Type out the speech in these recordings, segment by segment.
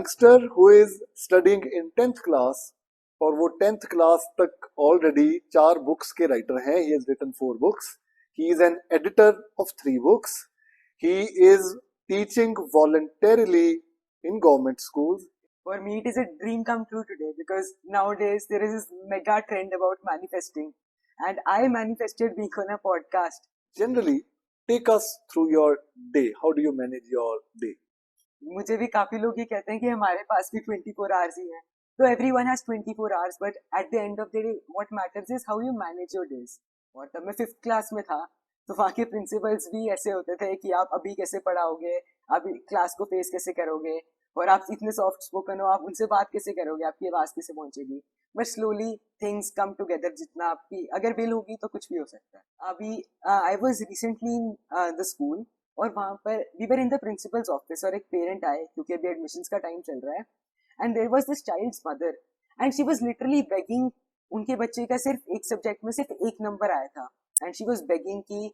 youngster who is studying in 10th class और वो 10th class तक ऑलरेडी 4 बुक्स के राइटर हैं. He has written 4 books. He is an editor of 3 books. He is teaching voluntarily in government schools. For me, it is a dream come true today because nowadays there is this mega trend about manifesting, and I manifested being on a podcast. Generally, take us through your day. How do you manage your day? मुझे भी काफी लोग ये कहते हैं कि हमारे पास भी 24 hours ही हैं. So everyone has 24 hours, but at the end of the day, what matters is how you manage your days. और तब मैं 5th क्लास में था, तो वहाँ के प्रिंसिपल्स भी ऐसे होते थे कि आप अभी कैसे पढ़ाओगे, आप क्लास को फेस कैसे करोगे, और आप इतने सॉफ्ट स्पोकन हो, आप उनसे बात कैसे करोगे, आपकी आवाज कैसे पहुंचेगी. But slowly things come together. जितना आपकी अगर विल होगी तो कुछ भी हो सकता है. अभी I was recently in the school, और वहाँ पर we were in the principal's office, और एक पेरेंट आए क्योंकि अभी एडमिशन्स का टाइम चल रहा है. And there was this child's mother, and she was literally begging. उनके बच्चे का सिर्फ एक सब्जेक्ट में सिर्फ 1 नंबर आया था, एंड शी वाज बेगिंग कि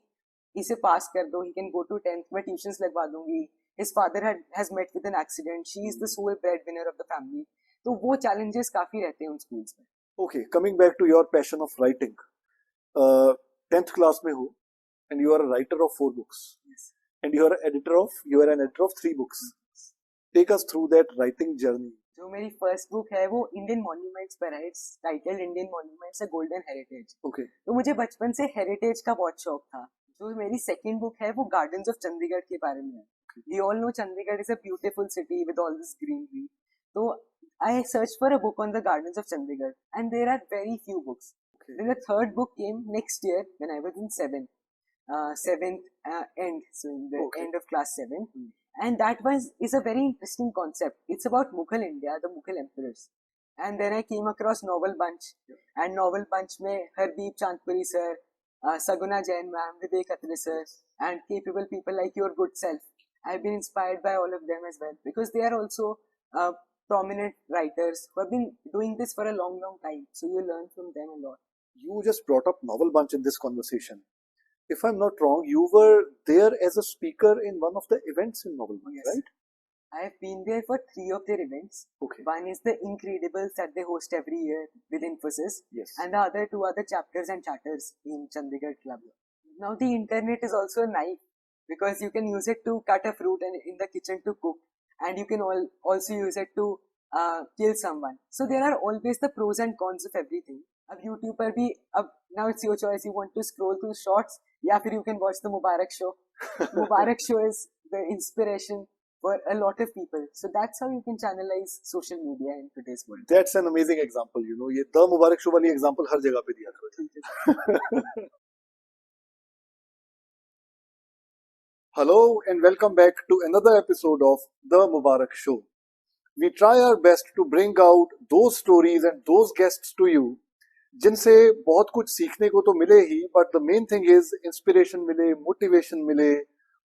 इसे पास कर दो, he can go to 10th, मैं ट्यूशंस लगवा दूंगी. His father has met with an accident, she is the sole breadwinner of the family. तो वो चैलेंजेस काफी रहते हैं उन स्कूल्स में. Okay, coming back to your passion of writing. 10th class में हो and you are a writer of 4 books. Yes. And you are an editor of 3 books. Take us through that writing journey. जो मेरी first book है वो Indian monuments पर है. It's titled Indian monuments a golden heritage. Okay. तो मुझे बचपन से हेरिटेज का बहुत शौक था. जो मेरी सेकंड बुक है वो गार्डन्स ऑफ चंडीगढ़ के बारे में है. We all know Chandigarh is a beautiful city with all this greenery. तो I search for a book on the gardens of Chandigarh, and there are very few books. Then the third book came next year when I was in 7th end, so in the end of class 7. And that is a very interesting concept. It's about Mughal India, the Mughal emperors. And then I came across Novel Bunch, and Novel Bunch में Hardeep Chandpuri sir, Saguna Jain ma'am, Vivek Atre sir, and capable people like your good self. I've been inspired by all of them as well, because they are also prominent writers who have been doing this for a long time. So you learn from them a lot. You just brought up Novel Bunch in this conversation. If I'm not wrong, you were there as a speaker in one of the events in Novel Bunch, Yes. right? I have been there for 3 of their events. Okay. One is the Incredibles that they host every year with Infosys, Yes. and the other 2 other chapters and chatters in Chandigarh Club. Now the internet is also a knife, because you can use it to cut a fruit and in the kitchen to cook, and you can also use it to kill someone. So there are always the pros and cons of everything. अब YouTube पर भी, अब now it's your choice, you want to scroll through shorts, या फिर you can watch the Mubarak show. Mubarak show is the inspiration for a lot of people. So that's how you can channelize social media in today's world. That's an amazing example. You know, ये The Mubarak Show वाली example हर जगह पे दिया था. Hello and welcome back to another episode of The Mubarak Show. We try our best to bring out those stories and those guests to you जिनसे बहुत कुछ सीखने को तो मिले ही, but the main thing is inspiration मिले, motivation मिले,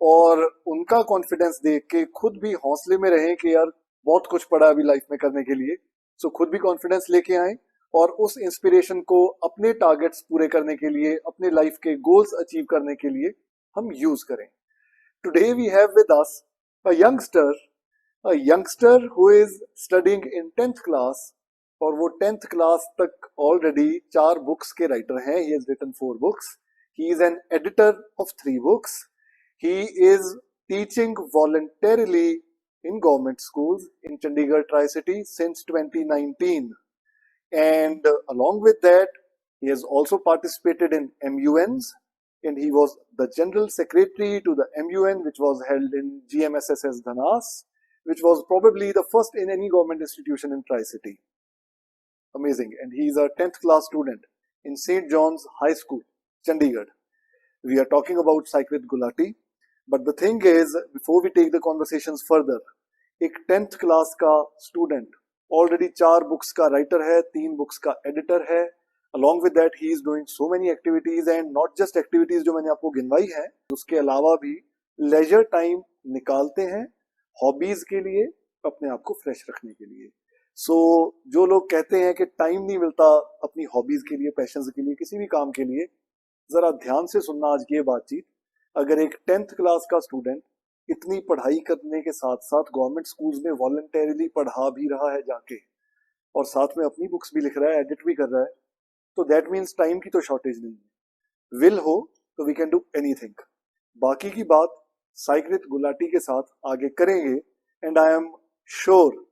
और उनका कॉन्फिडेंस देख के खुद भी हौसले में रहें कि यार बहुत कुछ पड़ा अभी लाइफ में करने के लिए. सो खुद भी कॉन्फिडेंस लेके आए और उस इंस्पिरेशन को अपने टारगेट्स पूरे करने के लिए, अपने लाइफ के गोल्स अचीव करने के लिए हम यूज करें. Today we have with us a youngster who is studying in 10th class, और वो 10th क्लास तक ऑलरेडी 4 बुक्स के राइटर हैं. He has written 4 books. He is an editor of 3 books. He is teaching voluntarily in government schools in Chandigarh Tri-City since 2019. And along with that, he has also participated in MUNs, and he was the general secretary to the MUN, which was held in GMSSS Dhanas, which was probably the first in any government institution in Tri-City. Amazing. And he is a 10th class student in St. John's High School, Chandigarh. We are talking about Saikwit Gulati. But the thing is, before we take the conversations further, एक 10th class का student already 4 books का writer है, 3 books का editor है. Along with that, he is doing so many activities, and not just activities जो मैंने आपको गिनवाई है, उसके अलावा भी leisure time निकालते हैं hobbies के लिए, अपने आप को fresh रखने के लिए. सो जो लोग कहते हैं कि टाइम नहीं मिलता अपनी हॉबीज के लिए, पैशंस के लिए, किसी भी काम के लिए, जरा ध्यान से सुनना आज की ये बातचीत. अगर एक 10th क्लास का स्टूडेंट इतनी पढ़ाई करने के साथ साथ गवर्नमेंट स्कूल्स में वॉलंटरीली पढ़ा भी रहा है जाके, और साथ में अपनी बुक्स भी लिख रहा है, एडिट भी कर रहा है, तो दैट मीन्स टाइम की तो शॉर्टेज नहीं है। विल हो तो वी कैन डू एनीथिंग। बाकी की बात साइकृत गुलाटी के साथ आगे करेंगे, एंड आई एम श्योर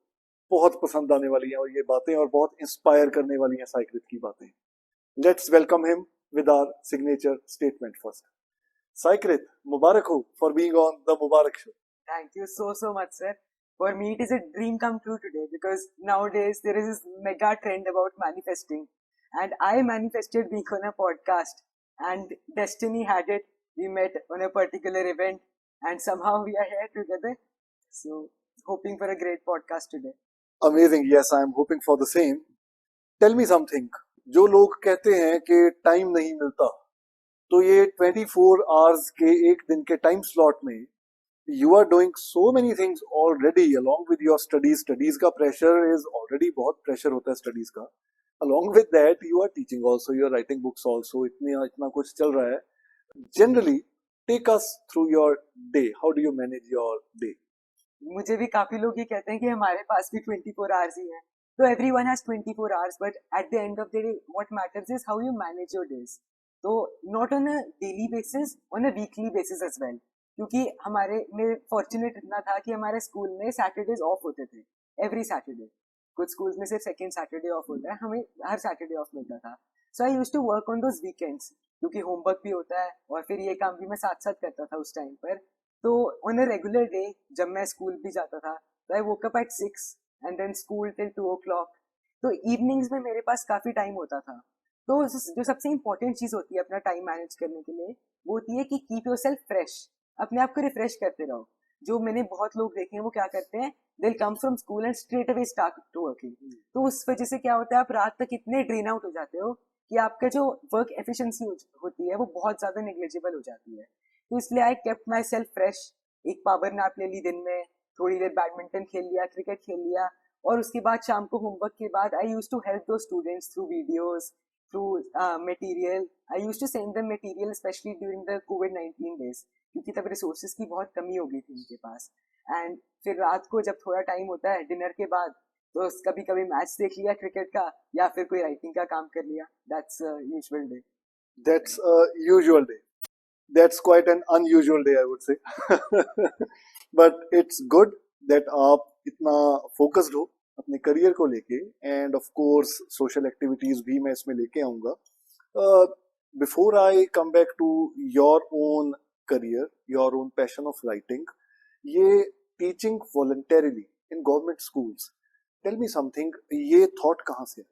बहुत पसंद आने वाली हैं और ये बातें, और बहुत इंस्पायर करने वाली हैं साइकृत की बातें। Let's welcome him with our signature statement first. Saikrit, Mubarak ho for being on the Mubarak Show. Thank you so much, sir. For me, it is a dream come true today because nowadays there is this mega trend about manifesting, and I manifested being on a podcast, and destiny had it. We met on a particular event, and somehow we are here together. So, hoping for a great podcast today. Amazing. Yes, I am hoping for the same. Tell me something. जो लोग कहते हैं कि time नहीं मिलता, तो ये 24 hours के एक दिन के टाइम स्लॉट में you are doing so many things already along with your studies का प्रेशर इज ऑलरेडी, बहुत प्रेशर होता है स्टडीज का। Along with that you are teaching also, you are writing books also, इतना कुछ चल रहा है। Generally take us through your day, how do you manage your day? मुझे भी काफी लोग ये कहते हैं कि हमारे पास भी 24 आवर्स ही हैं। So everyone has 24 hours, but at the end of the day, what matters is how you manage your days. So not on a daily basis, on a weekly basis as well. क्योंकि हमारे में fortunate इतना था कि हमारे school में Saturdays of होते थे, एवरी सैटरडे। कुछ स्कूल्स में सिर्फ सेकेंड सैटरडे ऑफ होता है, हमें हर सैटरडे ऑफ मिलता था। So I used to work on those weekends, क्योंकि होमवर्क भी होता है और फिर ये काम भी मैं साथ साथ करता था उस टाइम पर। तो ऑन अ रेगुलर डे जब मैं स्कूल भी जाता था, तो I woke up at 6 and then school till 2 o'clock। तो इवनिंग्स में मेरे पास काफी टाइम होता था। तो जो सबसे इंपॉर्टेंट चीज होती है अपना टाइम मैनेज करने के लिए, वो होती है कि कीप योर सेल्फ फ्रेश, अपने आप को रिफ्रेश करते रहो। जो मैंने बहुत लोग देखे हैं वो क्या करते हैं, they come from school and straight away start to working. तो उस वजह से क्या होता है, आप रात तक इतने ड्रेन आउट हो जाते हो कि आपका जो वर्क एफिशिएंसी होती है वो बहुत ज्यादा नेग्लिजिबल हो जाती है। तो इसलिए I kept my self fresh. एक पावर नैप ले ली दिन में, थोड़ी देर बैडमिंटन खेल लिया, क्रिकेट खेल लिया, और उसके बाद शाम को होमवर्क के बाद आई यूज टू हेल्प दो students through videos, through material. I use to send them material specially during the कोविड-19 डेज, क्योंकि तब रिसोर्सेज की बहुत कमी हो गई थी उनके पास। एंड फिर रात को जब थोड़ा टाइम होता है डिनर के बाद, तो कभी कभी मैच देख लिया क्रिकेट का, या फिर कोई राइटिंग का काम कर लिया। That's usual day. That's a usual day. That's quite an unusual day, I would say. But it's good that आप इतना फोकस्ड हो अपने करियर को लेके, and of course social activities भी मैं इसमें लेके आऊंगा। Before I come back to your own career, your own passion of writing, ये teaching voluntarily in government schools, tell me something, ये थॉट कहाँ से है?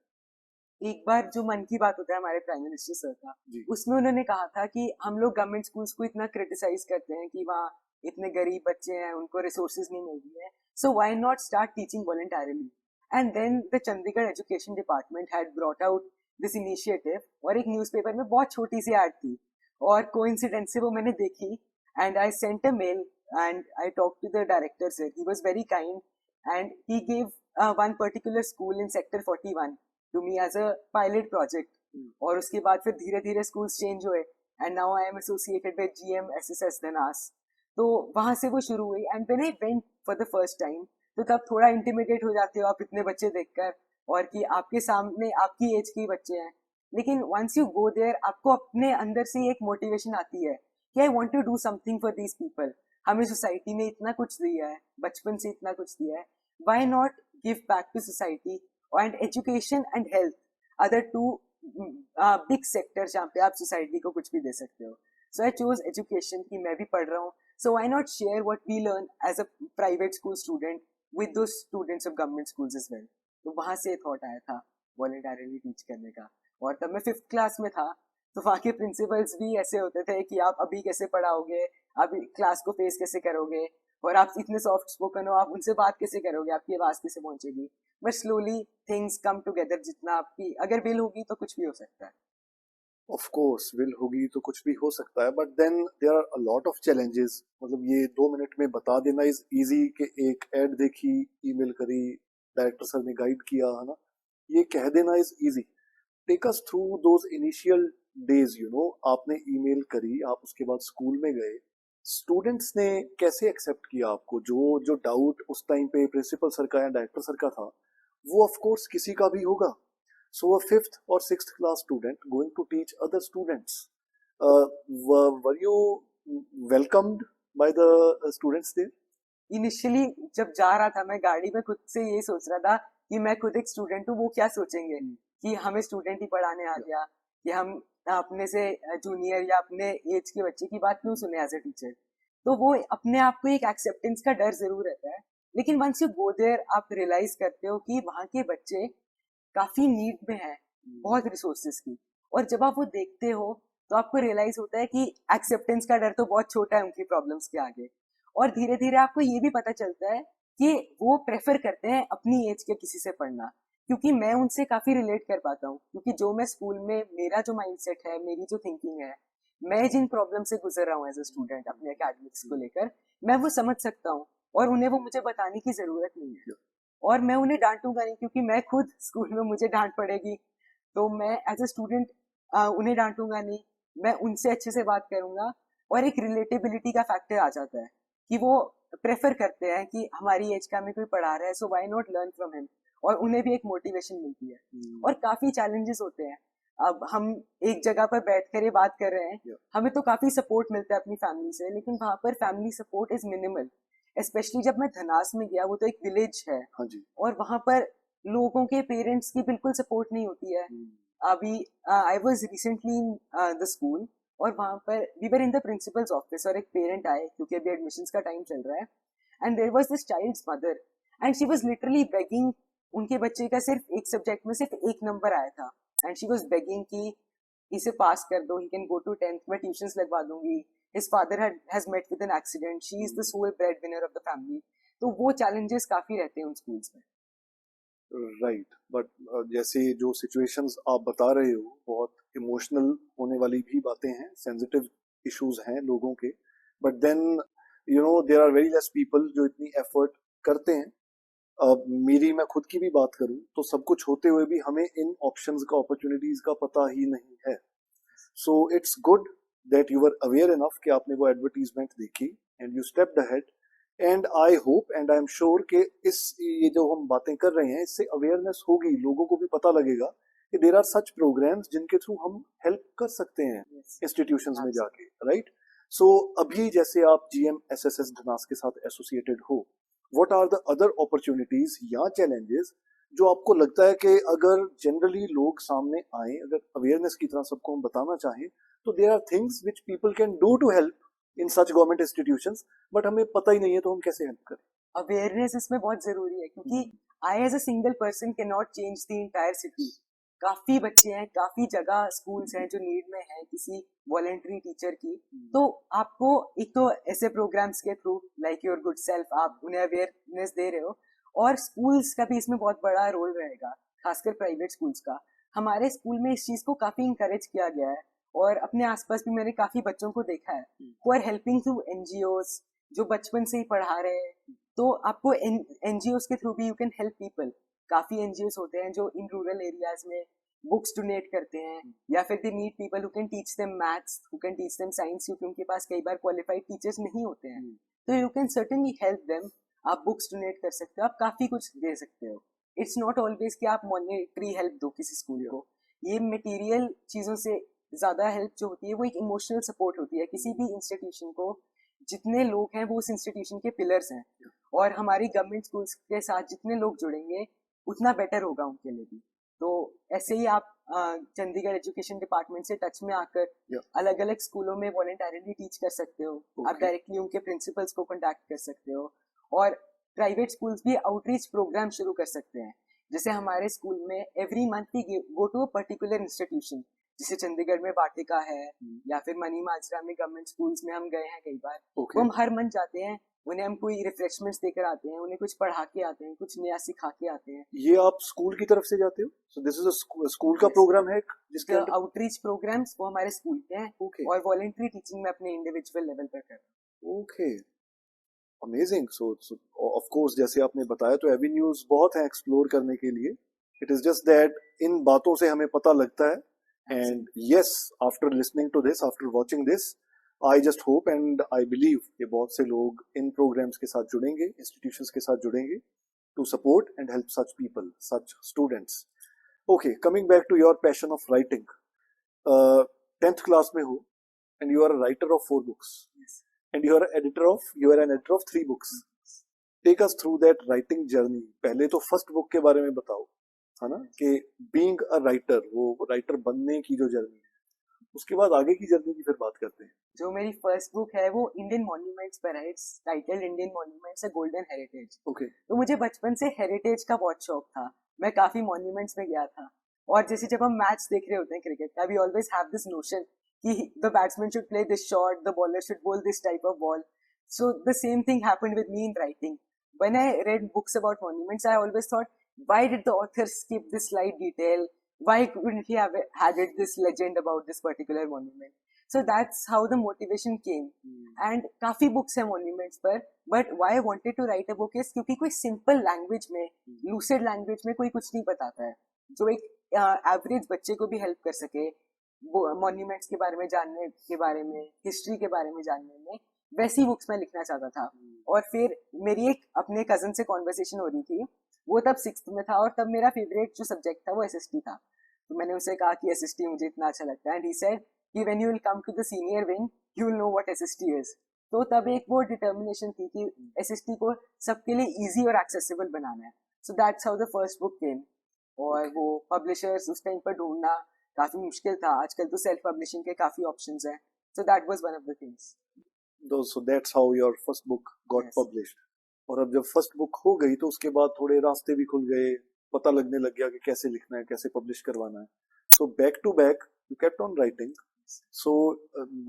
एक बार जो मन की बात होता है हमारे प्राइम मिनिस्टर सर का, उसमें उन्होंने कहा था कि हम लोग गवर्नमेंट स्कूल्स को इतना क्रिटिसाइज करते हैं कि वहाँ इतने गरीब बच्चे हैं, उनको रिसोर्सेज नहीं मिल रही है, so why not start teaching voluntarily. And then the Chandigarh education department had brought out this initiative, और एक न्यूज़पेपर में बहुत छोटी सी एड थी, और कोइंसिडेंस से वो मैंने देखी, and I sent a mail and I talk to the director sir. He was very kind and he give one particular school in sector 41 to me as a pilot project। और उसके बाद फिर धीरे धीरे स्कूल्स चेंज हुए, and now I am associated with GM SSS Dhanas. तो वहां से वो शुरू हुई, and when I went for the first time, तो तब थोड़ा इंटिमिडेट हो जाते हो आप इतने बच्चे देखकर, और कि आपके सामने आपकी एज के बच्चे हैं। लेकिन वंस यू गो देयर, आपको अपने अंदर से एक मोटिवेशन आती है कि I want to do something for these people. हमें सोसाइटी ने इतना कुछ दिया है, बचपन से इतना कुछ दिया है, why not give back to society. And education and health are the two big sector जहाँ पे आप सोसाइटी को कुछ भी दे सकते हो। सो आई चूज एजुकेशन की मैं भी पढ़ रहा हूँ, so why not share what we learn as a private school student with those students of government schools as well. तो वहां से थॉट आया था वॉलंटरीली टीच करने का। और तब मैं 5th क्लास में था, तो वहाँ के प्रिंसिपल्स भी ऐसे होते थे कि आप अभी कैसे पढ़ाओगे, आप क्लास को फेस कैसे करोगे, और आप इतने सॉफ्ट स्पोकन हो, आप उनसे बात कैसे करोगे, आपकी आवाज कैसे पहुंचेगी। But slowly things come together, जितना आपकी अगर विल होगी तो कुछ भी हो सकता है। ऑफ कोर्स विल होगी तो कुछ भी हो सकता है, but then there are a lot of challenges. मतलब ये 2 मिनट में बता देना इज इजी, कि एक एड देखी, ईमेल करी, डायरेक्टर सर ने गाइड किया, है ना, ये कह देना is easy. Take us through those initial days, you know, आपने ईमेल करी, आप उसके बाद स्कूल में गए, स्टूडेंट्स ने कैसे एक्सेप्ट किया आपको? जो डाउट उस टाइम पे प्रिंसिपल सर का या डायरेक्टर सर का था, वो ऑफ कोर्स किसी का भी होगा. सो अ 5th और 6th class student going to teach other students, were you welcomed by the students there? Initially जब जा रहा था मैं गाड़ी में खुद से ये सोच रहा था कि मैं खुद एक स्टूडेंट हूँ, वो क्या सोचेंगे कि हमें स्टूडेंट ही पढ़ाने आ गया, कि हम अपने से जूनियर या अपने एज के बच्चे की बात क्यों सुने एज ए टीचर. तो वो अपने आप को एक एक्सेप्टेंस का डर जरूर रहता है. लेकिन वंस यू गो देयर आप रियलाइज करते हो कि वहाँ के बच्चे काफी नीड में है बहुत रिसोर्सेज की. और जब आप वो देखते हो तो आपको रियलाइज होता है कि एक्सेप्टेंस का डर तो बहुत छोटा है उनकी प्रॉब्लम्स के आगे. और धीरे धीरे आपको ये भी पता चलता है कि वो प्रेफर करते हैं अपनी एज के किसी से पढ़ना, क्योंकि मैं उनसे काफी रिलेट कर पाता हूँ. क्योंकि जो मैं स्कूल में मेरा जो माइंडसेट है, मेरी जो थिंकिंग है, मैं जिन प्रॉब्लम से गुजर रहा हूँ एज अ स्टूडेंट अपने एकेडमिक्स को लेकर, मैं वो समझ सकता हूँ. और उन्हें वो मुझे बताने की जरूरत नहीं है. और मैं उन्हें डांटूंगा नहीं, क्योंकि मैं खुद स्कूल में मुझे डांट पड़ेगी. तो मैं एज अ स्टूडेंट उन्हें डांटूंगा नहीं, मैं उनसे अच्छे से बात करूंगा. और एक रिलेटेबिलिटी का फैक्टर आ जाता है कि वो प्रेफर करते हैं कि हमारी एज का हमें कोई पढ़ा रहा है, so why not learn from him. और उन्हें भी एक मोटिवेशन मिलती है. और काफी चैलेंजेस होते हैं. अब हम एक जगह पर बैठकर ये बात कर रहे हैं, हमें तो काफी सपोर्ट मिलता है अपनी फैमिली से, लेकिन वहां पर family support is minimal. Specially जब मैं धनास में गया, वो तो एक विलेज है. हाँ जी. और वहां पर लोगों के पेरेंट्स की बिल्कुल सपोर्ट नहीं होती है. अभी I was recently in the school, और वहां पर we were in the principal's office, और एक पेरेंट आए क्योंकि अभी एडमिशन्स का टाइम चल रहा है. And there was this child's mother, and she was literally begging. उनके बच्चे का सिर्फ एक सब्जेक्ट में सिर्फ एक नंबर आया था, एंड शी वाज बेगिंग कि इसे पास कर दो, he can go to 10th, मैं ट्यूशंस लगवा दूंगी. His father has met with an accident. She is the sole breadwinner of the family. तो वो challenges काफी रहते हैं उन schools में. राइट. बट जैसे जो सिचुएशंस आप बता रहे हो, बहुत इमोशनल होने वाली भी बातें हैं, सेंसिटिव इश्यूज हैं लोगों के. But then there are very less people जो इतनी एफर्ट करते हैं. मेरी मैं खुद की भी बात करूं तो सब कुछ होते हुए भी हमें इन ऑप्शंस का, अपॉर्चुनिटीज का पता ही नहीं है. So it's good that you were aware enough कि आपने वो एडवर्टीजमेंट देखी and you stepped ahead. And I hope and I am sure कि ये जो हम बातें कर रहे हैं, इससे अवेयरनेस होगी, लोगों को भी पता लगेगा कि देर आर सच प्रोग्राम्स जिनके थ्रू हम हेल्प कर सकते हैं इंस्टीट्यूशंस में जाके. राइट. सो अभी जैसे आप GMSSS धनास के साथ एसोसिएटेड हो, what are the other opportunities या चैलेंजेस जो आपको लगता है कि अगर जनरली लोग सामने आए, अगर अवेयरनेस की तरह सबको हम बताना चाहें, तो there are things which people can do to help in such government institutions, but हमें पता ही नहीं है, तो हम कैसे हेल्प करें? अवेयरनेस इसमें बहुत जरूरी है, क्योंकि I as a single person can not change the entire city. काफी बच्चे हैं, काफी जगह स्कूल्स हैं जो नीड में हैं किसी वॉलंटरी टीचर की. तो आपको एक तो ऐसे प्रोग्राम्स के through like your good self आप उन्हें अवेयरनेस दे रहे हो, और स्कूल्स का भी इसमें बहुत बड़ा रोल रहेगा, खासकर प्राइवेट स्कूल्स का. हमारे स्कूल में इस चीज को काफी इंकरेज किया गया है, और अपने आसपास भी मैंने काफी बच्चों को देखा है who are helping through NGOs, जो बचपन से ही पढ़ा रहे हैं. तो आपको NGOs के थ्रू भी यू कैन हेल्प पीपल. काफी NGOs होते हैं जो इन रूरल एरियाज में बुक्स डोनेट करते हैं, या फिर they need people who can teach them maths, who can teach them science, क्योंकि उनके पास कई बार क्वालिफाइड टीचर्स नहीं होते हैं. तो you can certainly help them. आप बुक्स डोनेट कर सकते हो, आप काफी कुछ दे सकते हो. इट्स नॉट ऑलवेज कि आप मॉनेटरी हेल्प दो किसी स्कूल को. ये मटेरियल चीजों से ज्यादा हेल्प जो होती है वो एक इमोशनल सपोर्ट होती है किसी भी इंस्टीट्यूशन को. जितने लोग हैं वो उस इंस्टीट्यूशन के पिलर्स हैं, और हमारी गवर्नमेंट स्कूल्स के साथ जितने लोग जुड़ेंगे उतना बेटर होगा उनके लिए भी. तो ऐसे ही आप चंडीगढ़ एजुकेशन डिपार्टमेंट से टच में आकर अलग अलग स्कूलों में वॉलंटरीली टीच कर सकते हो. आप डायरेक्टली उनके प्रिंसिपल्स को कॉन्टैक्ट कर सकते हो, और प्राइवेट स्कूल्स भी आउटरीच प्रोग्राम शुरू कर सकते हैं. जैसे हमारे स्कूल में every month we go to a particular institution, जैसे चंडीगढ़ में वाटिका है, या फिर मनी माजरा में गवर्नमेंट स्कूल्स में हम गए हैं कई बार. तो हम हर मंथ जाते हैं, उन्हें हम कोई रिफ्रेशमेंट्स देकर आते हैं, उन्हें कुछ पढ़ा के आते हैं, कुछ नया सिखा के आते हैं. ये आप स्कूल की तरफ से जाते हो? So this is a school का प्रोग्राम है जिसके अंदर आउटरीच प्रोग्राम्स वो हमारे स्कूल के हैं. और वॉलंटरी टीचिंग में अपने इंडिविजुअल लेवल पर कर रहा हूं. Okay, amazing. So of course जैसे आपने बताया, तो एवेन्यूज बहुत हैं एक्सप्लोर करने के लिए. इट इज जस्ट दैट इन बातों से हमें पता लगता है. And yes, after listening to this, after watching this, I just hope and I believe कि बहुत से लोग इन प्रोग्राम्स के साथ जुड़ेंगे, इंस्टीट्यूशंस के साथ जुड़ेंगे to support and help such people, such students. Okay, coming back to your passion of writing. 10th class में हो and you are a writer of 4 books. Yes. And you are an editor of 3 books. Take us through that writing journey. पहले तो first book के बारे में बताओ, है ना, कि being a writer, वो राइटर बनने की जो जर्नी है, उसके बाद आगे की जर्नी की फिर बात करते हैं. जो मेरी फर्स्ट बुक है वो इंडियन मॉन्यूमेंट्स पर है. It's titled Indian monuments, a golden heritage. Okay. तो मुझे बचपन से हेरिटेज का बहुत शौक था. मैं काफी मॉन्यूमेंट्स में गया था. और जैसे जब हम मैच देख रहे होते हैं क्रिकेट का, we always have this notion कि the batsman should play this shot, the bowler should bowl this type of ball. So the same thing happened with me in writing. When I read books about monuments, I always thought, why did the author skip this slight detail? Why couldn't he have added this legend about this particular monument? So that's how the motivation came. And काफी books हैं monuments पर, but why I wanted to write a book is क्योंकि कोई simple language में, lucid language में कोई कुछ नहीं बताता है, जो एक average बच्चे को भी help कर सके मॉन्यूमेंट्स के बारे में जानने के बारे में, हिस्ट्री के बारे में जानने में. वैसी बुक्स मैं लिखना चाहता था. और फिर मेरी एक अपने कजन से कॉन्वर्सेशन हो रही थी. वो तब 6th में था और तब मेरा फेवरेट जो सब्जेक्ट था वो एसएसटी था. तो मैंने उसे कहा कि एसएसटी मुझे इतना अच्छा लगता है. एंड ही सेड कि when you will come to the senior wing you will know what SST is. तो तब एक वो डिटर्मिनेशन थी कि एसएसटी को सबके लिए इजी और एक्सेसिबल बनाना है. So that's how the first book came. और वो पब्लिशर्स उस टाइम पर ढूंढना काफी मुश्किल था. आजकल तो सेल्फ पब्लिशिंग के काफी ऑप्शंस हैं. So that was one of the things. So that's how your first book got Yes. published. और अब जब फर्स्ट बुक हो गई तो उसके बाद थोड़े रास्ते भी खुल गए, पता लगने लग गया कि कैसे लिखना है, कैसे पब्लिश करवाना है. So back to back you kept on writing. So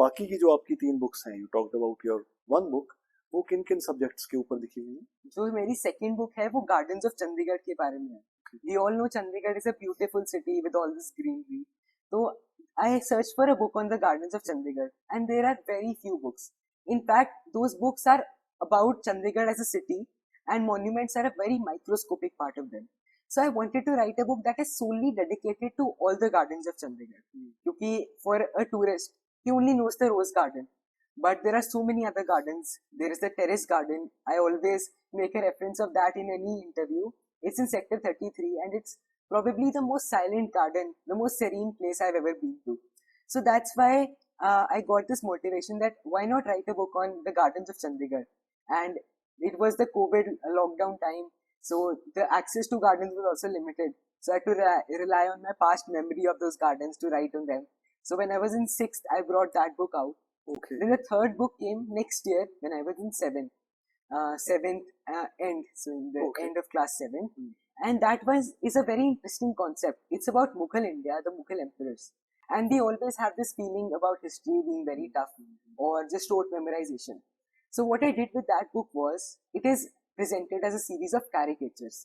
बाकी की जो आपकी 3 बुक्स हैं, you talked about your 1 book, वो किन किन सब्जेक्ट्स के ऊपर लिखी हुई है? जो मेरी सेकंड बुक है वो गार्डन्स ऑफ चंडीगढ़ के बारे में है. We all know Chandigarh is a beautiful city with all this greenery. तो I searched for a book on the gardens of Chandigarh, and there are very few books. In fact, those books are about Chandigarh as a city, and monuments are a very microscopic part of them. So I wanted to write a book that is solely dedicated to all the gardens of Chandigarh. Because for a tourist, he only knows the rose garden. But there are so many other gardens. There is the terrace garden. I always make a reference of that in any interview. It's in Sector 33, and it's probably the most silent garden, the most serene place I've ever been to. So that's why I got this motivation that why not write a book on the gardens of Chandigarh. And it was the COVID lockdown time, so the access to gardens was also limited. So I had to rely on my past memory of those gardens to write on them. So when I was in 6th, I brought that book out. Okay. Then the third book came next year when I was in 7th. 7th end, so in the end of class 7. And that is a very interesting concept. It's about Mughal India, the Mughal emperors. And they always have this feeling about history being very tough or just rote memorization. So what I did with that book was, it is presented as a series of caricatures.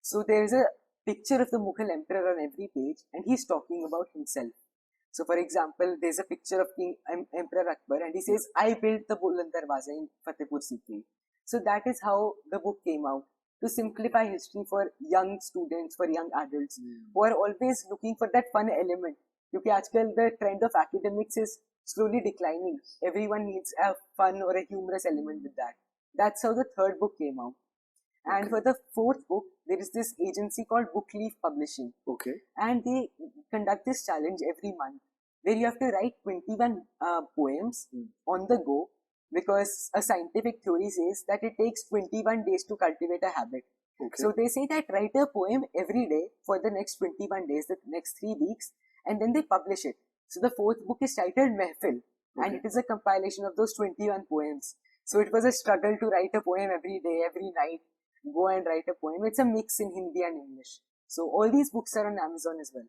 So there is a picture of the Mughal emperor on every page, and he's talking about himself. So for example, there's a picture of King Emperor Akbar, and he says, I built the Buland Darwaza in Fatehpur Sikri. So that is how the book came out, to simplify history for young students, for young adults who are always looking for that fun element. Because आजकल the trend of academics is slowly declining. Everyone needs a fun or a humorous element with that. That's how the third book came out. And for the fourth book, there is this agency called Bookleaf Publishing. Okay. And they conduct this challenge every month where you have to write 21 poems on the go, because a scientific theory says that it takes 21 days to cultivate a habit. Okay. So they say that write a poem every day for the next 21 days, the next 3 weeks, and then they publish it. So the fourth book is titled Mehfil, and it is a compilation of those 21 poems. So it was a struggle to write a poem every day, every night, go and write a poem. It's a mix in Hindi and English. So all these books are on Amazon as well.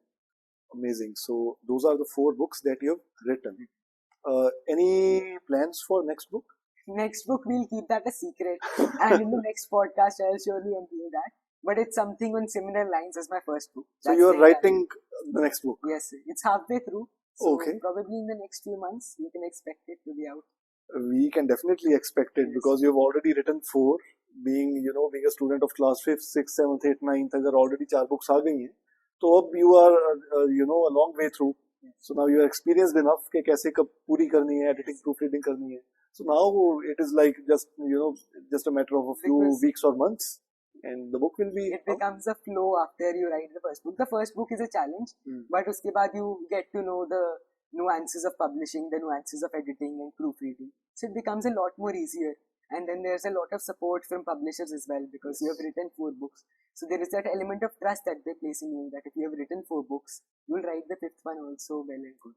Amazing. So those are the 4 books that you have written. Any plans for next book? Next book, we'll keep that a secret. And in the next podcast, I'll surely unveil that. But it's something on similar lines as my first book. So you are writing the next book? Yes, it's halfway through. So okay. Probably in the next few months, you can expect it to be out. We can definitely expect it, because you've already written 4. Being a student of class 5th, 6th, 7th, 8th, 9th, अगर already 4 books आ गई हैं, तो अब you are a long way through. Yes. So now you are experienced enough कि कैसे कब पूरी करनी है, editing, proofreading करनी है. So now it is like just a matter of a few Because weeks or months, and the book will be it out. becomes a flow after you write the first book. The first book is a challenge, but उसके बाद you get to know the nuances of publishing, the nuances of editing and proofreading. So it becomes a lot more easier. And then there's a lot of support from publishers as well because you have written 4 books. So there is that element of trust that they place in you that if you have written 4 books, you will write the 5th one also well and good.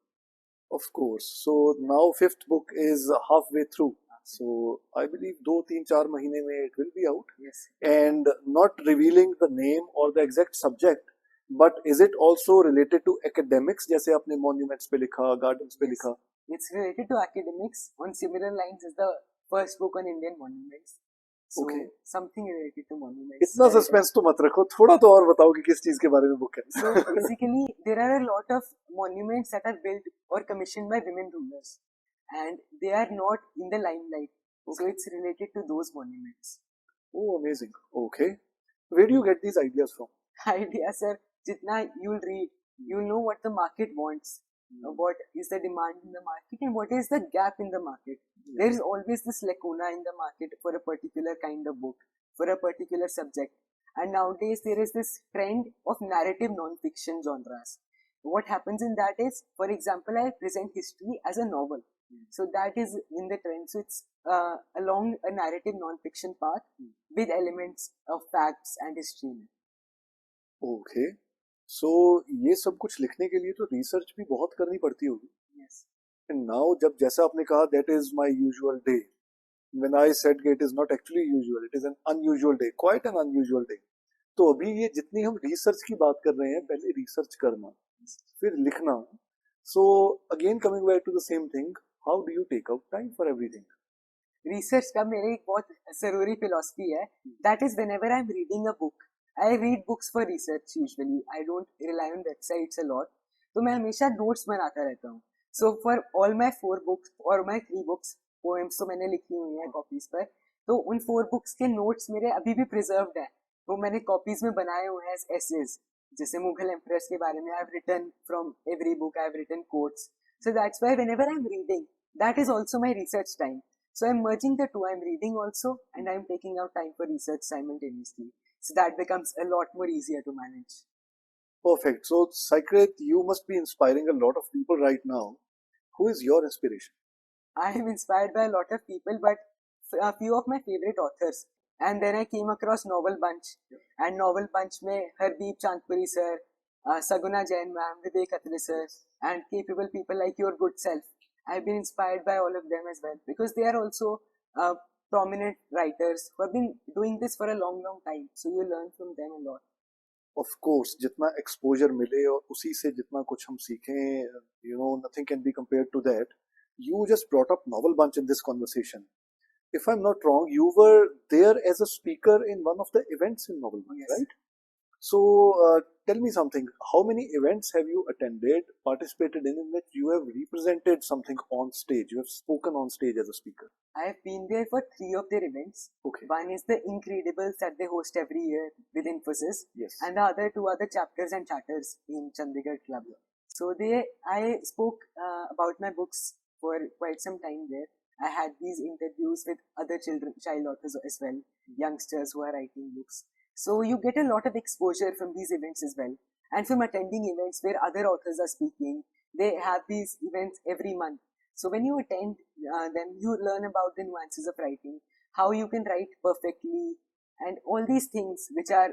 Of course. So now 5th book is halfway through. So I believe 2-3-4 महीने में it will be out. Yes. And not revealing the name or the exact subject, but is it also related to academics? जैसे आपने monuments पे लिखा, gardens पे Yes. लिखा. It's related to academics on similar lines as the first book on Indian monuments. So Okay. something related to monuments. इतना suspense तो मत रखो, थोड़ा तो और बताओ कि किस चीज के बारे में book है. So basically, there are a lot of monuments that are built or commissioned by women rulers, and they are not in the limelight. So it's related to those monuments. Oh, amazing. Okay. Where do you get these ideas from? Idea, sir. Jitna you'll read, you'll know what the market wants, what is the demand in the market, and what is the gap in the market. There is always this lacuna in the market for a particular kind of book, for a particular subject. And nowadays there is this trend of narrative non-fiction genres. What happens in that is, for example, I present history as a novel. So that is in the trend. So it's along a narrative non-fiction path with elements of facts and history. Okay. So ये सब कुछ लिखने के लिए तो research भी बहुत करनी पड़ती होगी. Yes. And now जब जैसा आपने कहा that is my usual day. When I said it is not actually usual, it is an unusual day, quite an unusual day. तो अभी ये जितनी हम research की बात कर रहे हैं, पहले research करना, फिर लिखना. So again coming back to the same thing, how do you take out time for everything? Research का मेरे एक बहुत जरूरी philosophy है. That is whenever I'm reading a book, I read books for research usually. I don't rely on websites a lot. तो मैं हमेशा notes बनाता रहता हूँ. So for all my 4 books or my 3 books, poems तो मैंने लिखी हुई हैं copies पर. तो उन 4 books के notes मेरे अभी भी preserved हैं. वो मैंने copies में बनाए हुए हैं essays. जैसे मुगल emperors के बारे में I've written from every book. I've written quotes. So that's why whenever I'm reading, that is also my research time. So I'm merging the two. I'm reading also and I'm taking out time for research simultaneously. So that becomes a lot more easier to manage. Perfect. So Saikrit, you must be inspiring a lot of people right now. Who is your inspiration? I am inspired by a lot of people, but a few of my favorite authors. And then I came across Novel Bunch. And Novel Bunch में Hardeep Chandpuri sir, Saguna Jain ma'am, Vivek Atre sir, and capable people like your good self. I've been inspired by all of them as well because they are also prominent writers who have been doing this for a long time. So you learn from them a lot. Of course, जितना exposure मिले और उसी से जितना कुछ हम सीखें, nothing can be compared to that. You just brought up Novel Bunch in this conversation. If I'm not wrong, you were there as a speaker in one of the events in Novel Bunch, Yes. right? So tell me something. How many events have you attended, participated in which you have represented something on stage? You have spoken on stage as a speaker. I have been there for 3 of their events. Okay. One is the Incredibles that they host every year with Infosys, Yes. and the other 2 are the chapters and chatters in Chandigarh Club. So I spoke about my books for quite some time there. I had these interviews with other child authors as well, youngsters who are writing books. So you get a lot of exposure from these events as well, and from attending events where other authors are speaking. They have these events every month. So when you attend them, you learn about the nuances of writing, how you can write perfectly, and all these things which are,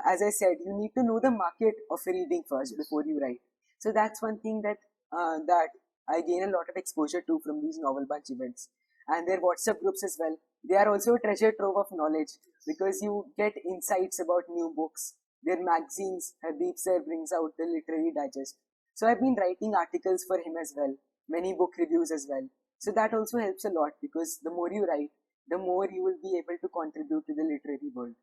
as I said, you need to know the market of reading first before you write. So that's one thing that I gain a lot of exposure to from these Novel Bunch events. And their WhatsApp groups as well. They are also a treasure trove of knowledge because you get insights about new books. Their magazines, Hardeep sir brings out the literary digest. So I've been writing articles for him as well, many book reviews as well. So that also helps a lot because the more you write, the more you will be able to contribute to the literary world.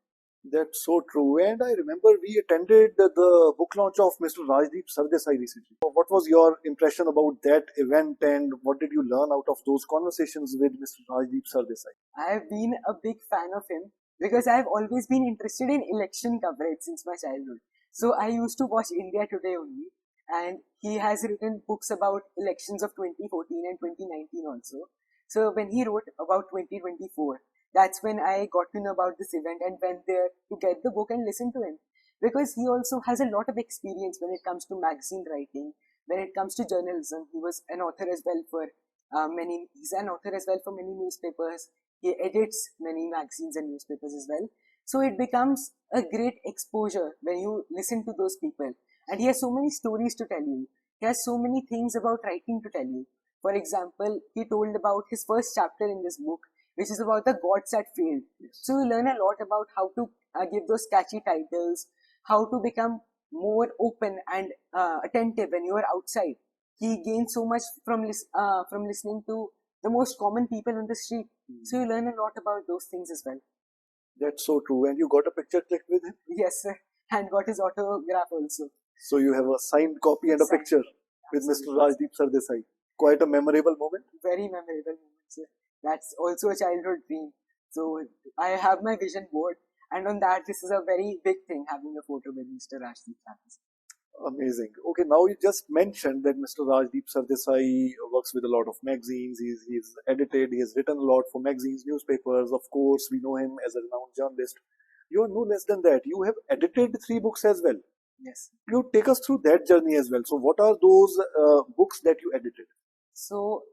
That's so true. And I remember we attended the book launch of Mr. Rajdeep Sardesai recently. What was your impression about that event and what did you learn out of those conversations with Mr. Rajdeep Sardesai? I have been a big fan of him because I have always been interested in election coverage since my childhood. So I used to watch India Today only. and he has written books about elections of 2014 and 2019 also. So when he wrote about 2024, that's when I got to know about this event and went there to get the book and listen to him, because he also has a lot of experience when it comes to magazine writing, when it comes to journalism. He was an author as well for he's an author as well for many newspapers. He edits many magazines and newspapers as well. So it becomes a great exposure when you listen to those people. And he has so many stories to tell you. He has so many things about writing to tell you. For example, he told about his first chapter in this book, which is about the gods that failed. So you learn a lot about how to give those catchy titles, how to become more open and attentive when you are outside. He gained so much from listening to the most common people on the street. So you learn a lot about those things as well. That's so true. And you got a picture clicked with him? Yes, sir. And got his autograph also. So you have a signed copy and a Signed. picture with Mr. Rajdeep Sardesai. Quite a memorable moment. Very memorable moment, sir. That's also a childhood dream. So I have my vision board, and on that, this is a very big thing, having a photo with Mr. Rajdeep Sardesai. Amazing. Okay, now you just mentioned that Mr. Rajdeep Sardesai works with a lot of magazines. He's edited, he has written a lot for magazines, newspapers. Of course, we know him as a renowned journalist. You are no less than that. You have edited 3 books as well. Yes. You take us through that journey as well. So, what are those books that you edited? So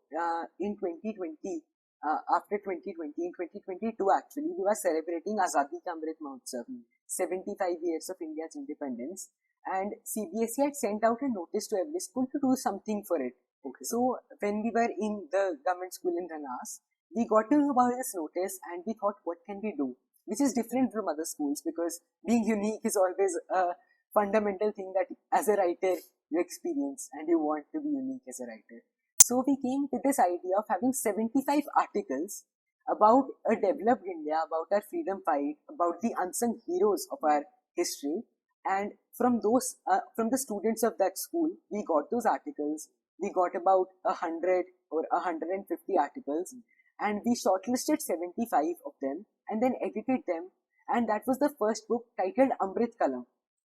in 2020, after 2020, in 2022 actually, we were celebrating Azadi Ka Amrit Mahotsav, 75 years of India's independence. And CBSE had sent out a notice to every school to do something for it. Okay. So when we were in the government school in Dhanas, we got to know about this notice and we thought, what can we do? Which is different from other schools, because being unique is always a fundamental thing that as a writer you experience, and you want to be unique as a writer. So we came with this idea of having 75 articles about a developed India, about our freedom fight, about the unsung heroes of our history. And from the students of that school, we got those articles. We got about 100 or 150 articles, and we shortlisted 75 of them and then edited them. And that was the first book, titled Amrit Kalam.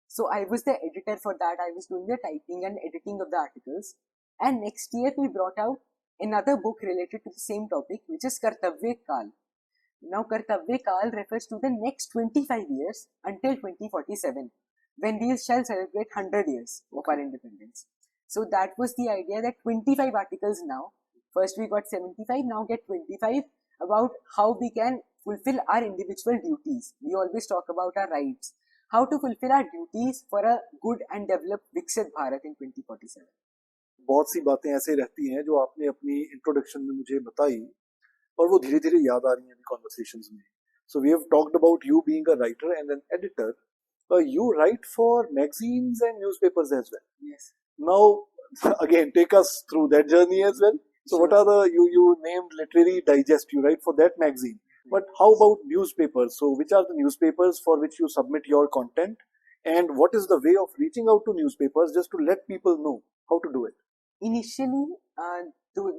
So I was the editor for that. I was doing the typing and editing of the articles. And next year we brought out another book related to the same topic, which is Kartavya Kal. Now Kartavya Kal refers to the next 25 years until 2047, when we shall celebrate 100 years of our independence. So that was the idea, that 25 articles now. First we got 75, now get 25 about how we can fulfill our individual duties. We always talk about our rights. How to fulfill our duties for a good and developed Viksit Bharat in 2047. बहुत सी बातें ऐसे रहती हैं जो आपने अपनी introduction में मुझे बताई और वो धीरे धीरे याद आ रही हैं कॉन्वर्सेशंस में. So we have talked about you being a writer and an editor. You write for magazines and newspapers as well. Yes. Now, again, take us through that journey as well. So, what are the you named Literary Digest? You write for that magazine. But how about newspapers? So, which are the newspapers for which you submit your content? And what is the way of reaching out to newspapers just to let people know how to do it? Initially,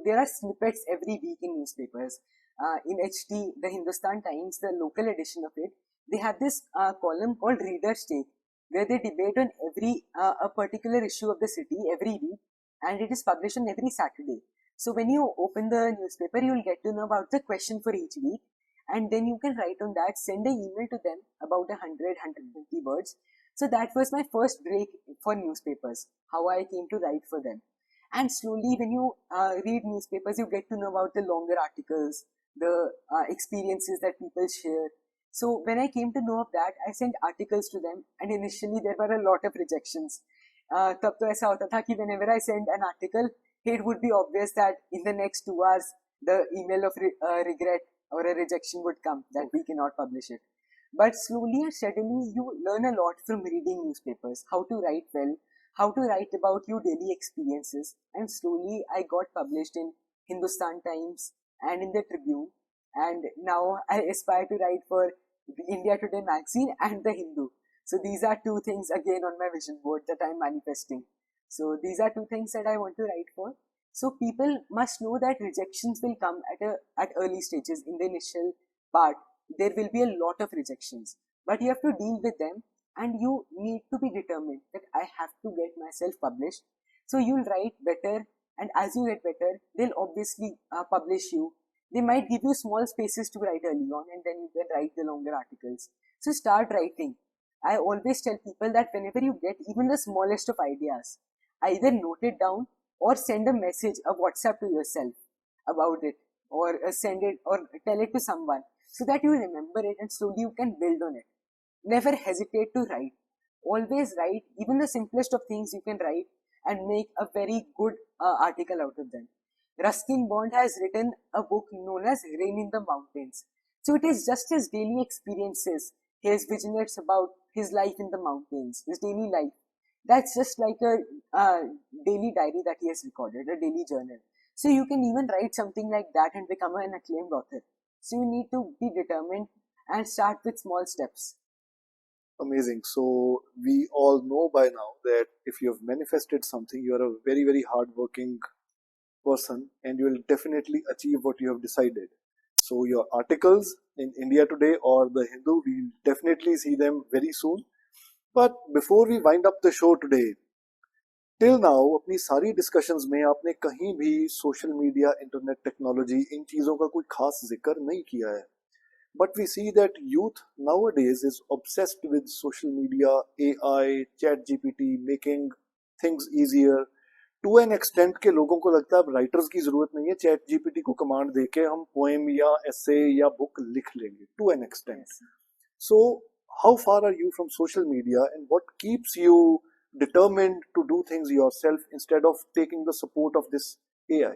there are snippets every week in newspapers. In HT, the Hindustan Times, the local edition of it, they have this column called Reader's Take, where they debate on a particular issue of the city every week, and it is published on every Saturday. So when you open the newspaper, you will get to know about the question for each week, and then you can write on that, send an email to them about 100-120 words. So that was my first break for newspapers, how I came to write for them. And slowly, when you read newspapers, you get to know about the longer articles, the experiences that people share. So when I came to know of that, I sent articles to them, and initially there were a lot of rejections. तब तो ऐसा होता था कि whenever I sent an article, it would be obvious that in the next 2 hours, the email of regret or a rejection would come that we cannot publish it. But slowly and steadily, you learn a lot from reading newspapers, how to write well, how to write about your daily experiences. And slowly I got published in Hindustan Times and in the Tribune. And now I aspire to write for the India Today magazine and the Hindu. So these are 2 things again on my vision board that I'm manifesting. So these are 2 things that I want to write for. So people must know that rejections will come at early stages. In the initial part, there will be a lot of rejections, but you have to deal with them and you need to be determined that I have to get myself published. So you'll write better, and as you get better, they'll obviously publish you. They might give you small spaces to write early on, and then you can write the longer articles. So start writing. I always tell people that whenever you get even the smallest of ideas, either note it down or send a message, a WhatsApp to yourself about it, or send it or tell it to someone so that you remember it and slowly you can build on it. Never hesitate to write. Always write, even the simplest of things you can write and make a very good article out of them. Ruskin Bond has written a book known as Rain in the Mountains. So it is just his daily experiences, his vignettes about his life in the mountains, his daily life. That's just like a daily diary that he has recorded, a daily journal. So you can even write something like that and become an acclaimed author. So you need to be determined and start with small steps. Amazing. So we all know by now that if you have manifested something, you are a very, very hardworking person and you will definitely achieve what you have decided. So your articles in India Today or the Hindu, we'll definitely see them very soon. But before we wind up the show today, till now अपनी सारी discussions में आपने कहीं भी social media, internet technology, इन चीज़ों का कोई खास जिक्र नहीं किया है. But we see that youth nowadays is obsessed with social media, AI, chat GPT, making things easier. To an extent के लोगों को लगता है अब राइटर्स की जरूरत नहीं है, चैट जीपीटी को कमांड देके हम पोएम या एसे या बुक लिख लेंगे. To an extent. So how far are you from social media and what keeps you determined to do things yourself instead of taking the support of this AI?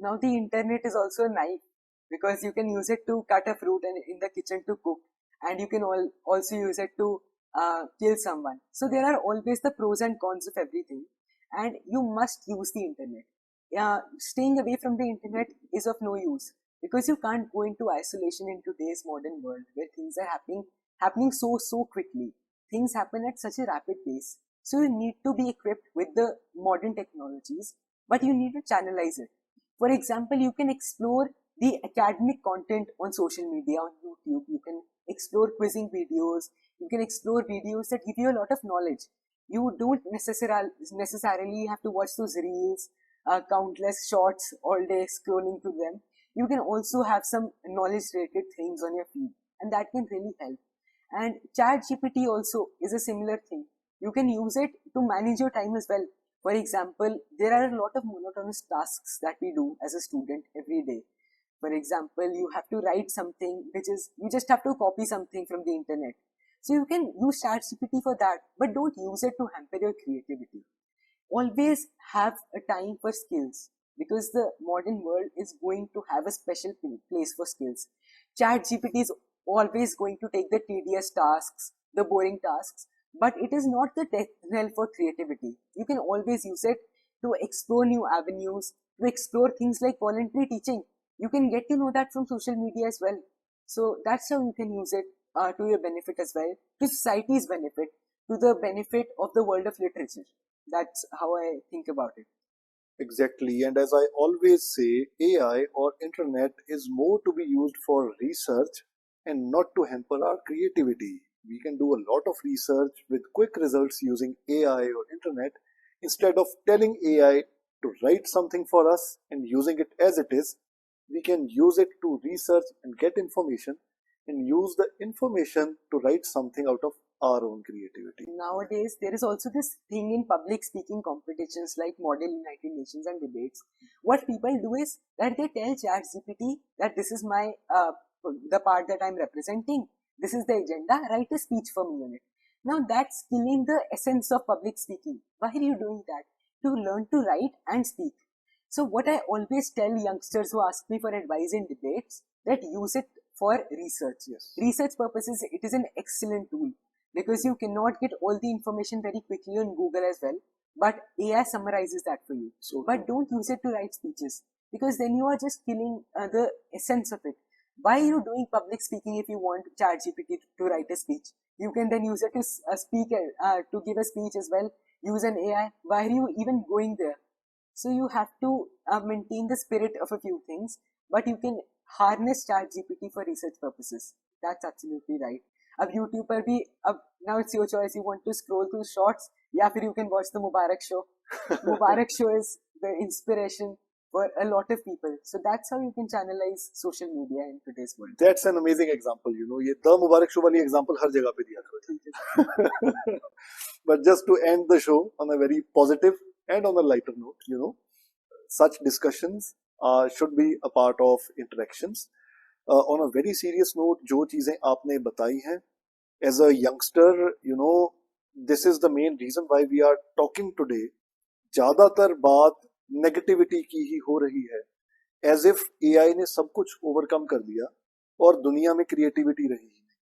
Now the internet is also a knife because you can use it to cut a fruit and in the kitchen to cook, and you can also use it to kill someone. So there are always the pros and cons of everything, and you must use the internet. Staying away from the internet is of no use because you can't go into isolation in today's modern world where things are happening so quickly. Things happen at such a rapid pace. So you need to be equipped with the modern technologies, but you need to channelize it. For example, you can explore the academic content on social media, on YouTube. You can explore quizzing videos. You can explore videos that give you a lot of knowledge. You don't necessarily have to watch those reels, countless shorts all day scrolling through them. You can also have some knowledge related things on your feed, and that can really help. And ChatGPT also is a similar thing. You can use it to manage your time as well. For example, there are a lot of monotonous tasks that we do as a student every day. For example, you have to write something which is, you just have to copy something from the internet. So you can use ChatGPT for that, but don't use it to hamper your creativity. Always have a time for skills because the modern world is going to have a special place for skills. ChatGPT is always going to take the tedious tasks, the boring tasks, but it is not the death knell for creativity. You can always use it to explore new avenues, to explore things like voluntary teaching. You can get to know that from social media as well. So that's how you can use it to your benefit as well, to society's benefit, to the benefit of the world of literature. That's how I think about it. Exactly, and as I always say, AI or internet is more to be used for research and not to hamper our creativity. We can do a lot of research with quick results using AI or internet instead of telling AI to write something for us and using it as it is. We can use it to research and get information and use the information to write something out of our own creativity. Nowadays, there is also this thing in public speaking competitions like Model United Nations and debates. What people do is that they tell ChatGPT that this is my the part that I'm representing. This is the agenda. Write a speech for me on it. Now that's killing the essence of public speaking. Why are you doing that? To learn to write and speak. So what I always tell youngsters who ask me for advice in debates, that use it for research. Yes. Research purposes, it is an excellent tool because you cannot get all the information very quickly on Google as well. But AI summarizes that for you. But don't use it to write speeches because then you are just killing the essence of it. Why are you doing public speaking if you want ChatGPT to write a speech? You can then use it to speak, to give a speech as well. Use an AI. Why are you even going there? So you have to maintain the spirit of a few things, but you can harness ChatGPT for research purposes. That's absolutely right. अब YouTube पर भी अब now it's your choice, you want to scroll through shorts या फिर you can watch the Mubarak show. Mubarak show is the inspiration for a lot of people. So that's how you can channelize social media in today's world. That's an amazing example. You know, ये the Mubarak show वाली example हर जगह पे दिया था. But just to end the show on a very positive and on a lighter note, you know, such discussions should be a part of interactions. On a very serious note, जो चीजें आपने बताई हैं, as a youngster, you know, this is the main reason why we are talking today. ज्यादातर बात negativity की ही हो रही है, as if AI ने सब कुछ ओवरकम कर दिया और दुनिया में क्रिएटिविटी रही ही नहीं.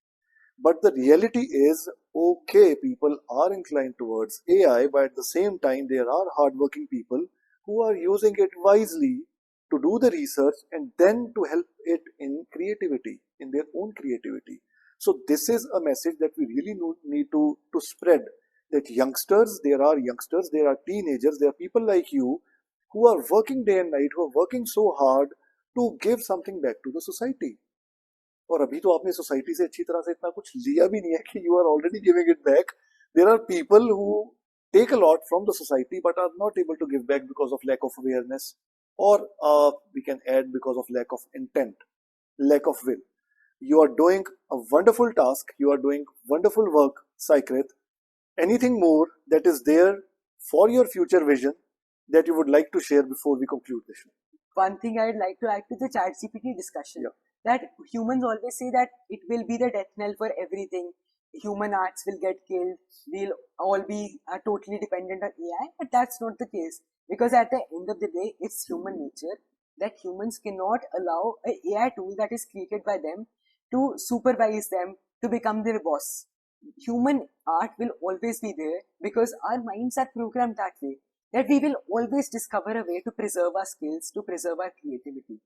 But the reality is, okay, people are inclined towards AI, but at the same time, there are hardworking people who are using it wisely to do the research and then to help it in creativity, in their own creativity. So this is a message that we really need to spread, that youngsters, there are teenagers, there are people like you who are working day and night, who are working so hard to give something back to the society. और अभी तो आपने society से अच्छी तरह से इतना कुछ लिया भी नहीं है कि you are already giving it back. There are people who take a lot from the society but are not able to give back because of lack of awareness, or we can add because of lack of intent, lack of will. You are doing a wonderful task, you are doing wonderful work, Saikrit. Anything more that is there for your future vision that you would like to share before we conclude the show? One thing I'd like to add to the ChatGPT discussion, that humans always say that it will be the death knell for everything. Human arts will get killed. We'll all be totally dependent on AI, but that's not the case. Because at the end of the day, it's human nature that humans cannot allow an AI tool that is created by them to supervise them, to become their boss. Human art will always be there because our minds are programmed that way, that we will always discover a way to preserve our skills, to preserve our creativity.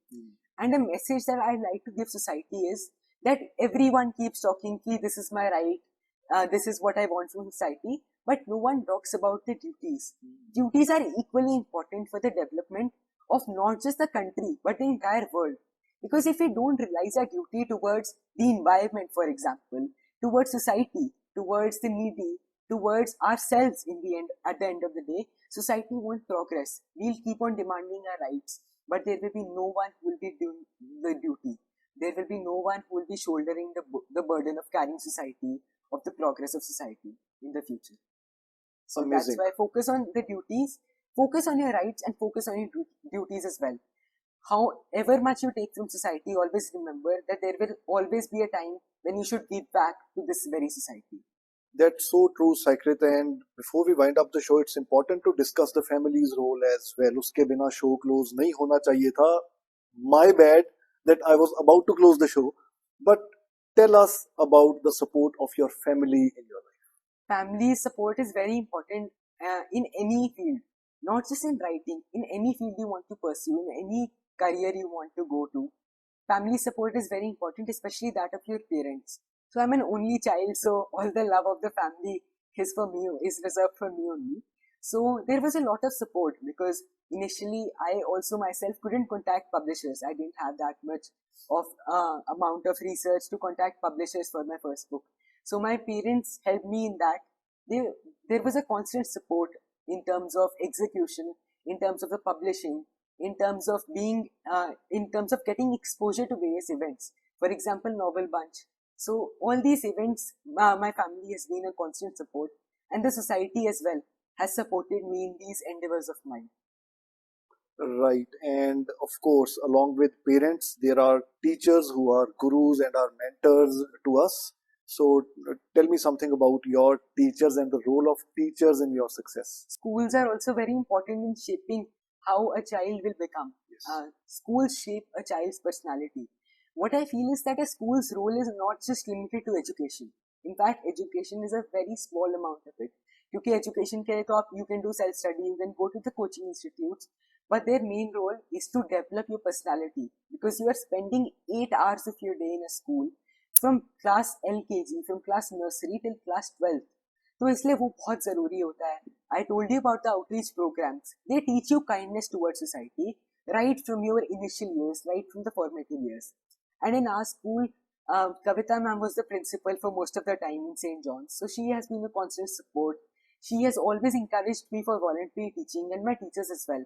And a message that I'd like to give society is that everyone keeps talking, this is my right, this is what I want from society, but no one talks about the duties. Duties are equally important for the development of not just the country, but the entire world. Because if we don't realize our duty towards the environment, for example, towards society, towards the needy, towards ourselves in the end, at the end of the day, society won't progress. We'll keep on demanding our rights, but there will be no one who will be doing the duty. There will be no one who will be shouldering the burden of carrying society, of the progress of society in the future. So Amazing. That's why focus on the duties, focus on your rights, and focus on your duties as well. However much you take from society, always remember that there will always be a time when you should give back to this very society. That's so true, Saikrit. And before we wind up the show, it's important to discuss the family's role as well. उसके बिना show close नहीं होना चाहिए था. My bad that I was about to close the show. But tell us about the support of your family in your life. Family support is very important in any field, not just in writing. In any field you want to pursue, in any career you want to go to, family support is very important, especially that of your parents. So I'm an only child, so all the love of the family is reserved for me only. So there was a lot of support because initially I also myself couldn't contact publishers. I didn't have that much of amount of research to contact publishers for my first book. So my parents helped me in that. There was a constant support in terms of execution, in terms of the publishing, in terms of getting exposure to various events. For example, Novel Bunch. So all these events, my family has been a constant support, and the society as well has supported me in these endeavors of mine. Right, and of course, along with parents, there are teachers who are gurus and are mentors to us. So tell me something about your teachers and the role of teachers in your success. Schools are also very important in shaping how a child will become. Yes. Schools shape a child's personality. What I feel is that a school's role is not just limited to education. In fact, education is a very small amount of it. Because education के लिए तो आप you can do self study, you can go to the coaching institutes, but their main role is to develop your personality, because you are spending 8 hours of your day in a school from class LKG, from class nursery till class 12th. तो इसलिए वो बहुत जरूरी होता है. I told you about the outreach programs. They teach you kindness towards society right from your initial years, right from the formative years. And in our school, Kavita ma'am was the principal for most of the time in St. John's, so she has been a constant support. She has always encouraged me for voluntary teaching and my teachers as well.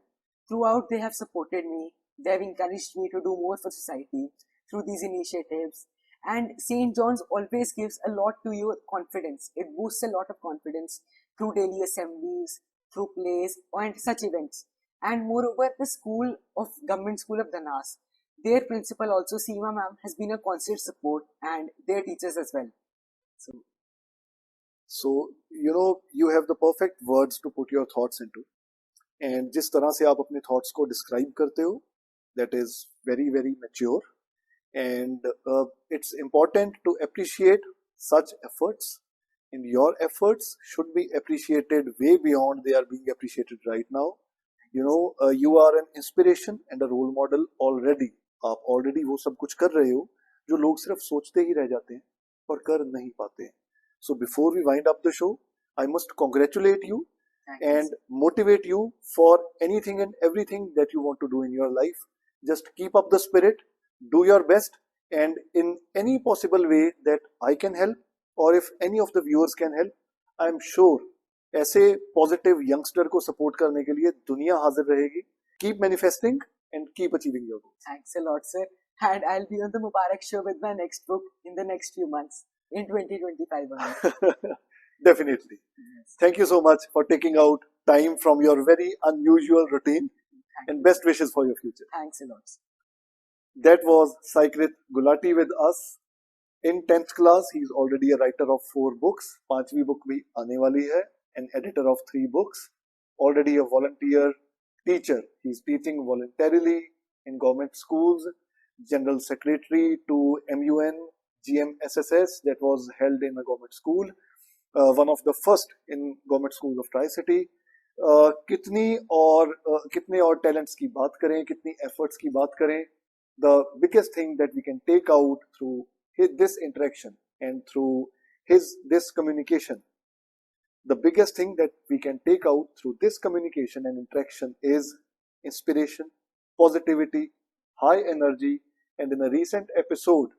Throughout, they have supported me. They have encouraged me to do more for society through these initiatives. And St. John's always gives a lot to your confidence. It boosts a lot of confidence through daily assemblies, through plays, and such events. And moreover, the school of Government School of Dhanas, their principal also, Seema ma'am, has been a constant support, and their teachers as well. So, So, you have the perfect words to put your thoughts into. And जिस तरह से आप अपने thoughts को describe करते हो, that is very, very mature. And it's important to appreciate such efforts. And your efforts should be appreciated way beyond they are being appreciated right now. You are an inspiration and a role model already. आप already वो सब कुछ कर रहे हो जो लोग सिर्फ सोचते ही रह जाते हैं और कर नहीं पाते हैं. So before we wind up the show, I must congratulate you and motivate you for anything and everything that you want to do in your life. Just keep up the spirit, do your best, and in any possible way that I can help, or if any of the viewers can help, I'm sure ऐसे positive youngster को support करने के लिए दुनिया हाजिर रहेगी. Keep manifesting and keep achieving your goals. thanks a lot, sir. And I'll be on the Mubarak show with my next book in the next few months in 2025 only. Definitely. Yes. Thank you so much for taking out time from your very unusual routine, and best wishes for your future. Thanks a lot, sir. That was Saikrit Gulati with us. In 10th class, he's already a writer of 4 books. 5वीं book भी आने वाली है. An editor of 3 books. Already a volunteer teacher. He's teaching voluntarily in government schools. General secretary to MUN GMSSS that was held in a government school. One of the first in government schools of Tri-City. कितने और talents की बात करें, कितनी efforts की बात करें, the biggest thing that we can take out through this interaction and through this communication, the biggest thing that we can take out through this communication and interaction is inspiration, positivity, high energy. And in a recent episode,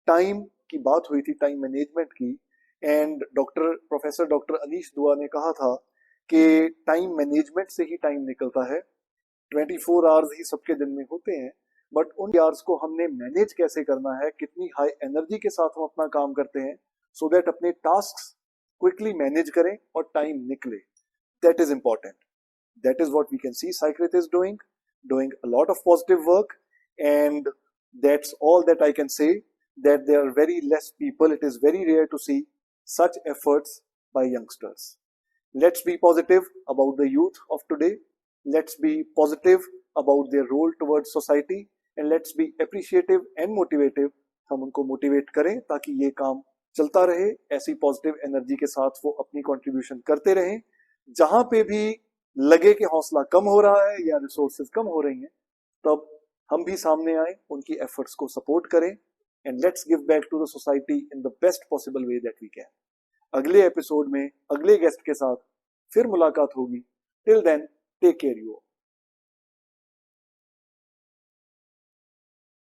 time की बात हुई थी, time management की, and Professor Dr. Anish Dua ने कहा था कि time management से ही time निकलता है. 24 hours ही सबके दिन में होते हैं, बट उन आवर्स को हमने मैनेज कैसे करना है, कितनी हाई एनर्जी के साथ हम अपना काम करते हैं, सो दैट अपने टास्क क्विकली मैनेज करें और टाइम निकले. That is important. That is what we can see Saikrit is doing a lot of positive work, and that's all that I can say, that there are very less people, it is very rare to see such efforts by youngsters. Let's be positive about the youth of today. Let's be positive about their role towards society, and let's be appreciative and motivative. हम उनको motivate करें ताकि ये काम चलता रहे. ऐसी positive energy के साथ वो अपनी कंट्रीब्यूशन करते रहें. जहां पे भी लगे कि हौसला कम हो रहा है या रिसोर्सेज कम हो रही हैं, तब हम भी सामने आए, उनकी एफर्ट्स को सपोर्ट करें, and let's give back to the society in the best possible way that we can. अगले एपिसोड में अगले गेस्ट के साथ फिर मुलाकात होगी. Till then, take care you.